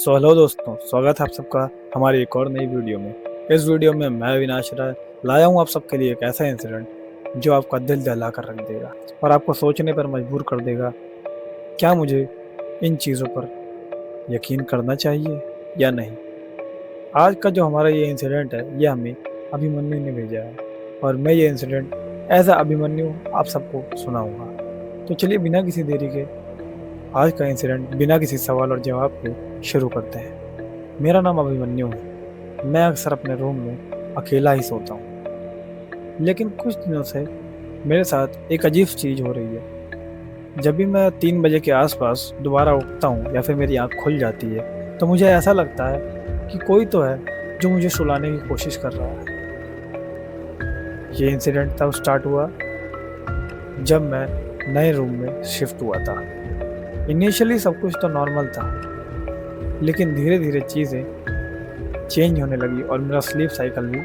So hello दोस्तों, स्वागत है आप सबका हमारी एक और नई वीडियो में। इस वीडियो में मैं अविनाश राय लाया हूँ आप सबके लिए एक ऐसा इंसिडेंट जो आपका दिल दहला कर रख देगा और आपको सोचने पर मजबूर कर देगा, क्या मुझे इन चीज़ों पर यकीन करना चाहिए या नहीं। आज का जो हमारा ये इंसिडेंट है, ये हमें अभिमन्यु ने भेजा है और मैं ये इंसिडेंट एज अ अभिमन्यु आप सबको सुनाऊंगा। तो चलिए बिना किसी देरी के आज का इंसिडेंट बिना किसी सवाल और जवाब के शुरू करते हैं। मेरा नाम अभिमन्यु है। मैं अक्सर अपने रूम में अकेला ही सोता हूँ, लेकिन कुछ दिनों से मेरे साथ एक अजीब चीज़ हो रही है। जब भी मैं 3 बजे के आसपास दोबारा उठता हूँ या फिर मेरी आँख खुल जाती है, तो मुझे ऐसा लगता है कि कोई तो है जो मुझे सुलाने की कोशिश कर रहा है। ये इंसिडेंट तब स्टार्ट हुआ जब मैं नए रूम में शिफ्ट हुआ था। इनिशियली सब कुछ तो नॉर्मल था, लेकिन धीरे धीरे चीज़ें चेंज होने लगी और मेरा स्लीप साइकिल भी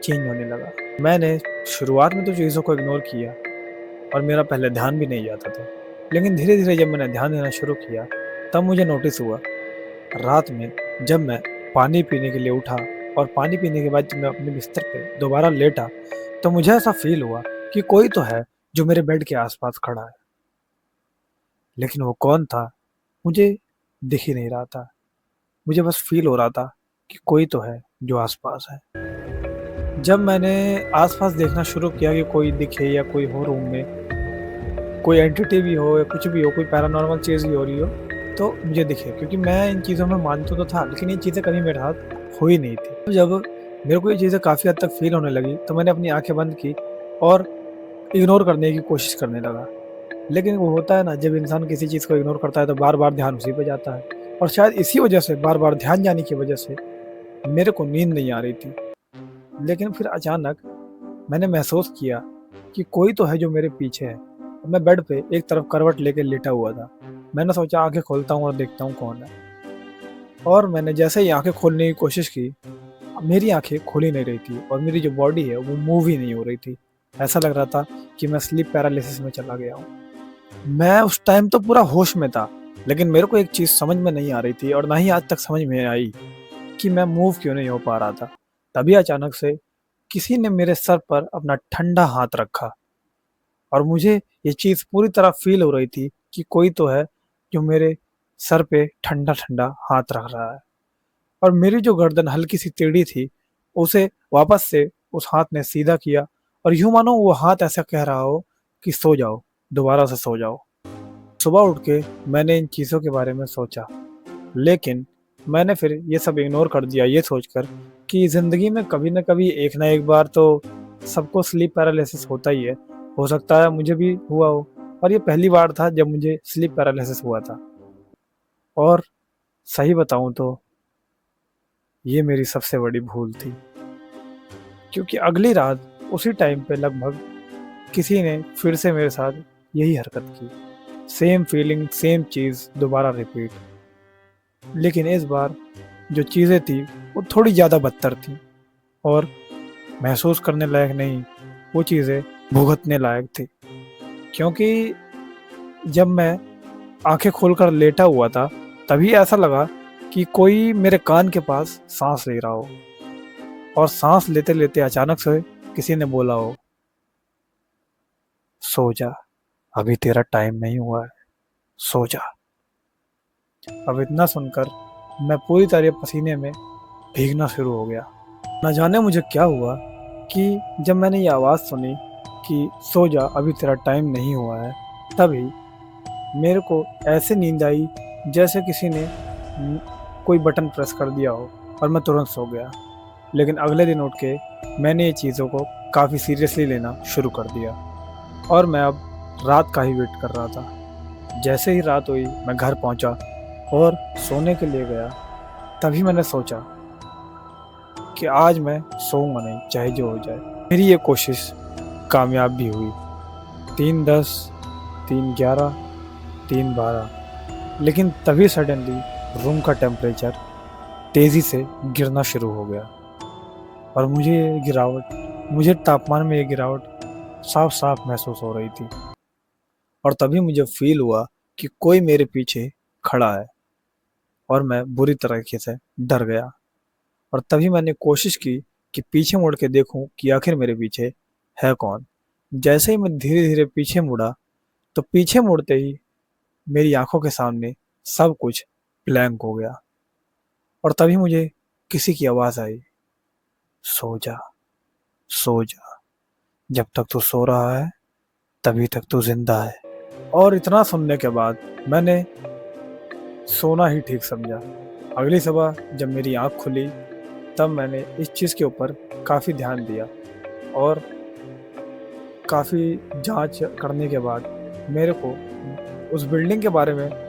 चेंज होने लगा। मैंने शुरुआत में तो चीज़ों को इग्नोर किया और मेरा पहले ध्यान भी नहीं जाता था, लेकिन धीरे धीरे जब मैंने ध्यान देना शुरू किया तब मुझे नोटिस हुआ, रात में जब मैं पानी पीने के लिए उठा और पानी पीने के बाद जब मैं अपने बिस्तर पे दोबारा लेटा, तो मुझे ऐसा फील हुआ कि कोई तो है जो मेरे बेड के आसपास खड़ा है। लेकिन वो कौन था मुझे दिख ही नहीं रहा था। मुझे बस फील हो रहा था कि कोई तो है जो आसपास है। जब मैंने आसपास देखना शुरू किया कि कोई दिखे या कोई हो रूम में, कोई एंटिटी भी हो या कुछ भी हो, कोई पैरानॉर्मल चीज़ भी हो रही हो, तो मुझे दिखे, क्योंकि मैं इन चीज़ों में मानता तो था, लेकिन ये चीज़ें कभी मेरे साथ हुई नहीं थी। जब मेरे को ये चीज़ें काफ़ी हद तक फील होने लगी तो मैंने अपनी आंखें बंद की और इग्नोर करने की कोशिश करने लगा। लेकिन वो होता है ना, जब इंसान किसी चीज़ को इग्नोर करता है तो बार बार ध्यान उसी पे जाता है, और शायद इसी वजह से, बार बार ध्यान जाने की वजह से मेरे को नींद नहीं आ रही थी। लेकिन फिर अचानक मैंने महसूस किया कि कोई तो है जो मेरे पीछे है। मैं बेड पे एक तरफ करवट लेके लेटा हुआ था। मैंने सोचा आंखें खोलता हूँ और देखता हूँ कौन है। और मैंने जैसे ही आंखें खोलने की कोशिश की, मेरी आंखें खुल ही नहीं रही थी और मेरी जो बॉडी है वो मूव ही नहीं हो रही थी। ऐसा लग रहा था कि मैं स्लीप पैरालिसिस में चला गया हूँ। मैं उस टाइम तो पूरा होश में था, लेकिन मेरे को एक चीज़ समझ में नहीं आ रही थी और ना ही आज तक समझ में आई कि मैं मूव क्यों नहीं हो पा रहा था। तभी अचानक से किसी ने मेरे सर पर अपना ठंडा हाथ रखा और मुझे ये चीज़ पूरी तरह फ़ील हो रही थी कि कोई तो है जो मेरे सर पे ठंडा-ठंडा हाथ रख रहा है। और मेरी जो गर्दन हल्की-सी टेढ़ी थी, उसे वापस से उस हाथ ने सीधा किया और यूँ मानो वो हाथ ऐसा कह रहा हो कि सो जाओ, दोबारा से सो जाओ। सुबह उठ के मैंने इन चीज़ों के बारे में सोचा, लेकिन मैंने फिर ये सब इग्नोर कर दिया, ये सोचकर कि ज़िंदगी में कभी न कभी एक ना एक बार तो सबको स्लीप पैरालिसिस होता ही है। हो सकता है मुझे भी हुआ हो, और ये पहली बार था जब मुझे स्लीप पैरालिसिस हुआ था। और सही बताऊँ तो ये मेरी सबसे बड़ी भूल थी, क्योंकि अगली रात उसी टाइम पे लगभग किसी ने फिर से मेरे साथ यही हरकत की। सेम फीलिंग, सेम चीज़ दोबारा रिपीट। लेकिन इस बार जो चीज़ें थी वो थोड़ी ज़्यादा बदतर थी और महसूस करने लायक नहीं, वो चीज़ें भुगतने लायक थी। क्योंकि जब मैं आंखें खोलकर लेटा हुआ था, तभी ऐसा लगा कि कोई मेरे कान के पास सांस ले रहा हो, और सांस लेते लेते अचानक से किसी ने बोला हो, सो जा, अभी तेरा टाइम नहीं हुआ है, सो जा। अब इतना सुनकर मैं पूरी तरह पसीने में भीगना शुरू हो गया। न जाने मुझे क्या हुआ कि जब मैंने ये आवाज़ सुनी कि सो जा, अभी तेरा टाइम नहीं हुआ है, तभी मेरे को ऐसे नींद आई जैसे किसी ने कोई बटन प्रेस कर दिया हो, और मैं तुरंत सो गया। लेकिन अगले दिन उठ के मैंने ये चीज़ों को काफ़ी सीरियसली लेना शुरू कर दिया और मैं अब रात का ही वेट कर रहा था। जैसे ही रात हुई मैं घर पहुंचा और सोने के लिए गया, तभी मैंने सोचा कि आज मैं सोऊंगा नहीं, चाहे जो हो जाए। मेरी ये कोशिश कामयाब भी हुई। 3:10, 3:11, 3:12, लेकिन तभी सडनली रूम का टेम्परेचर तेज़ी से गिरना शुरू हो गया और मुझे तापमान में ये गिरावट साफ साफ महसूस हो रही थी। और तभी मुझे फील हुआ कि कोई मेरे पीछे खड़ा है। और मैं बुरी तरीके से डर गया। और तभी मैंने कोशिश की कि पीछे मुड़ के देखूं कि आखिर मेरे पीछे है कौन। जैसे ही मैं धीरे-धीरे पीछे मुड़ा, तो पीछे मुड़ते ही मेरी आँखों के सामने सब कुछ ब्लैंक हो गया। और तभी मुझे किसी की आवाज़ आई, "सो जा, सो जा। जब तक तू सो रहा है, तभी तक तू ज़िंदा है।" और इतना सुनने के बाद मैंने सोना ही ठीक समझा। अगली सुबह जब मेरी आँख खुली, तब मैंने इस चीज़ के ऊपर काफ़ी ध्यान दिया और काफ़ी जाँच करने के बाद मेरे को उस बिल्डिंग के बारे में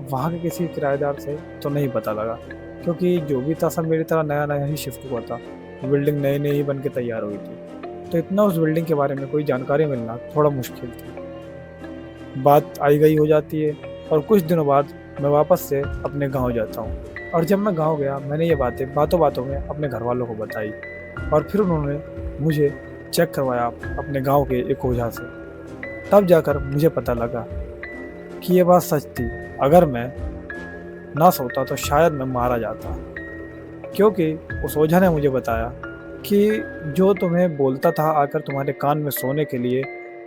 वहाँ के किसी किराएदार से तो नहीं पता लगा, क्योंकि जो भी था सब मेरी तरह नया-नया ही शिफ्ट हुआ था। बिल्डिंग नई-नई ही बन के तैयार हुई थी। तो इतना उस बिल्डिंग के बारे में कोई जानकारी मिलना थोड़ा मुश्किल थी। बात आई-गई हो जाती है और कुछ दिनों बाद मैं वापस से अपने गाँव जाता हूँ। और जब मैं गाँव गया, मैंने ये बातें बातों-बातों में अपने घरवालों को बताई और फिर उन्होंने मुझे चेक करवाया अपने गाँव के एक ओझा से। तब जाकर मुझे पता लगा कि ये बात सच थी। अगर मैं ना सोता तो शायद मैं मारा जाता, क्योंकि उस ओझा ने मुझे बताया कि जो तुम्हें बोलता था आकर तुम्हारे कान में सोने के लिए,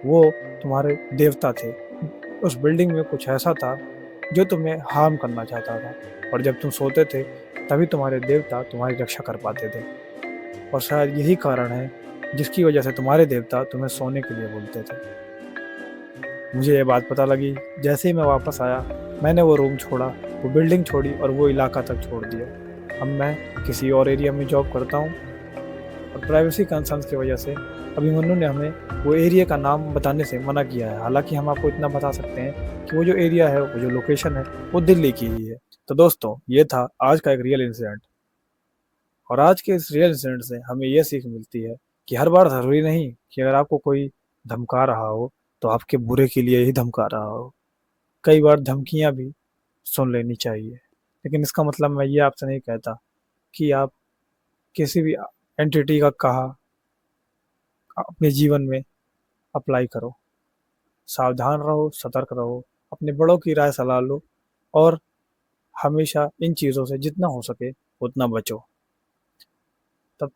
वो तुम्हारे देवता थे। उस बिल्डिंग में कुछ ऐसा था जो तुम्हें हार्म करना चाहता था, और जब तुम सोते थे तभी तुम्हारे देवता तुम्हारी रक्षा कर पाते थे। और शायद यही कारण है जिसकी वजह से तुम्हारे देवता तुम्हें सोने के लिए बोलते थे। मुझे ये बात पता लगी, जैसे ही मैं वापस आया, मैंने वो रूम छोड़ा, वो बिल्डिंग छोड़ी और वो इलाका तक छोड़ दिया। अब मैं किसी और एरिया में जॉब करता हूँ और प्राइवेसी कंसर्न्स की वजह से अभिमन्यु ने हमें वो एरिया का नाम बताने से मना किया है। हालाँकि हम आपको इतना बता सकते हैं कि वो जो एरिया है, वो जो लोकेशन है, वो दिल्ली की ही है। तो दोस्तों, ये था आज का एक रियल इंसिडेंट। और आज के इस रियल इंसिडेंट से हमें ये सीख मिलती है कि हर बार ज़रूरी नहीं कि अगर आपको कोई धमका रहा हो, तो आपके बुरे के लिए ही धमका रहा हो। कई बार धमकियाँ भी सुन लेनी चाहिए। लेकिन इसका मतलब मैं ये आपसे नहीं कहता कि आप किसी भी एंटिटी का कहा अपने जीवन में अप्लाई करो। सावधान रहो, सतर्क रहो, अपने बड़ों की राय सलाह लो और हमेशा इन चीज़ों से जितना हो सके उतना बचो। तब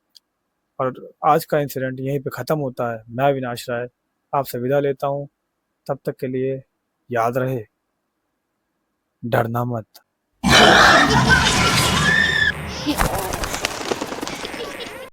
और आज का इंसिडेंट यहीं पे ख़त्म होता है। मैं अविनाश राय आपसे विदा लेता हूँ। तब तक के लिए याद रहे, डरना मत।